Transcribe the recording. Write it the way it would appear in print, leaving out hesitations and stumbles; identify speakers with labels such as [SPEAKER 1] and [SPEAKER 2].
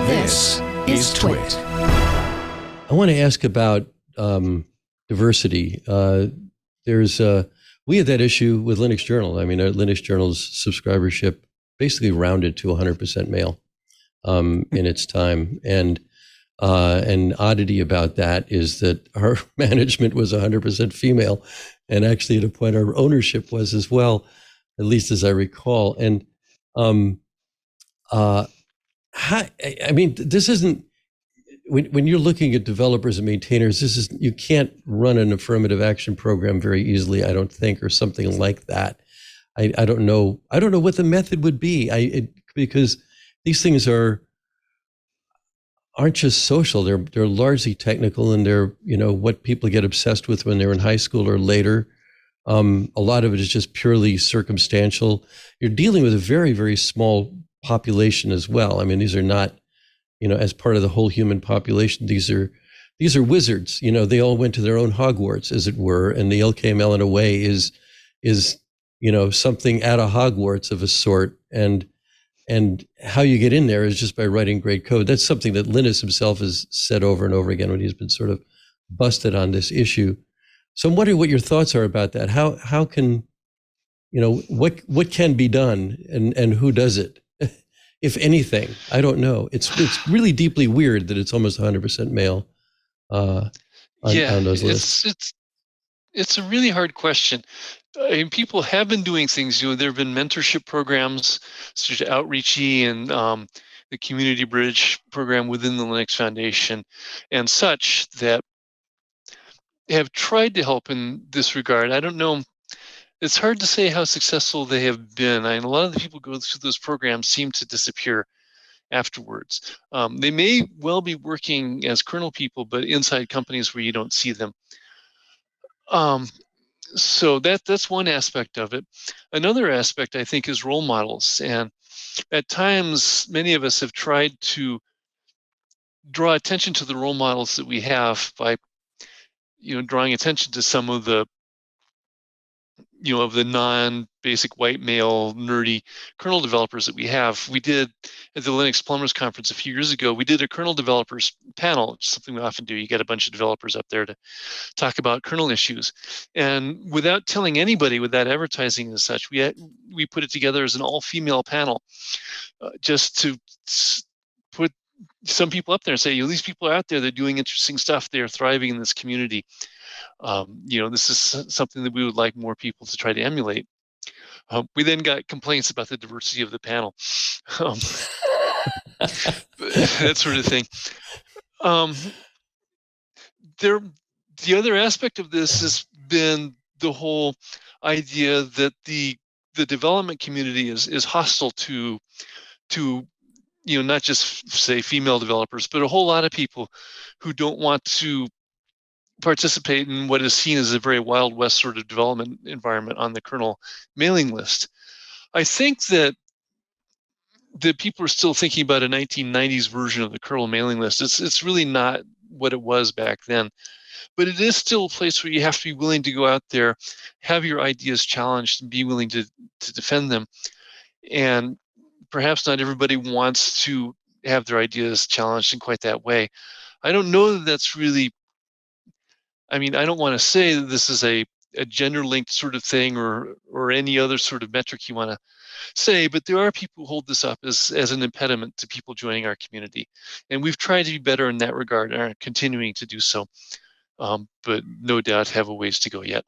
[SPEAKER 1] This is TWiT.
[SPEAKER 2] I want to ask about diversity. We had that issue with Linux Journal. I mean, Linux Journal's subscribership basically rounded to 100% male in its time. And an oddity about that is that our management was 100% female. And actually, at a point, our ownership was as well, at least as I recall. And this isn't, when you're looking at developers and maintainers, you can't run an affirmative action program very easily, I don't think, or something like that. I don't know what the method would be. Because these things aren't just social. They're largely technical, and they're what people get obsessed with when they're in high school or later. A lot of it is just purely circumstantial. You're dealing with a very, very small population as well. I mean, these are not, as part of the whole human population, these are wizards. They all went to their own Hogwarts, as it were, and the LKML in a way is something at a Hogwarts of a sort. And how you get in there is just by writing great code. That's something that Linus himself has said over and over again when he's been sort of busted on this issue. So I'm wondering what your thoughts are about that. How can, what can be done, and who does it? If anything, I don't know. It's really deeply weird that it's almost 100% male on those lists.
[SPEAKER 3] It's a really hard question. People have been doing things. There have been mentorship programs such as Outreachy and the Community Bridge program within the Linux Foundation and such that have tried to help in this regard. I don't know. It's hard to say how successful they have been. A lot of the people who go through those programs seem to disappear afterwards. They may well be working as kernel people, but inside companies where you don't see them. So that's one aspect of it. Another aspect, I think, is role models. And at times, many of us have tried to draw attention to the role models that we have by, drawing attention to some of the of the non-basic white male nerdy kernel developers that we have. We did at the Linux Plumbers Conference a few years ago, we did a kernel developers panel, which is something we often do. You get a bunch of developers up there to talk about kernel issues. And without telling anybody, without advertising and such, we put it together as an all-female panel just to put some people up there and say, these people are out there, they're doing interesting stuff, they're thriving in this community. This is something that we would like more people to try to emulate. We then got complaints about the diversity of the panel, that sort of thing. The other aspect of this has been the whole idea that the development community is hostile to not just say female developers, but a whole lot of people who don't want to participate in what is seen as a very Wild West sort of development environment on the kernel mailing list. I think that people are still thinking about a 1990s version of the kernel mailing list. It's really not what it was back then, but it is still a place where you have to be willing to go out there, have your ideas challenged, and be willing to defend them. And perhaps not everybody wants to have their ideas challenged in quite that way. I don't know that that's really, I don't want to say that this is a gender-linked sort of thing or any other sort of metric you want to say, but there are people who hold this up as an impediment to people joining our community. And we've tried to be better in that regard and are continuing to do so, but no doubt have a ways to go yet.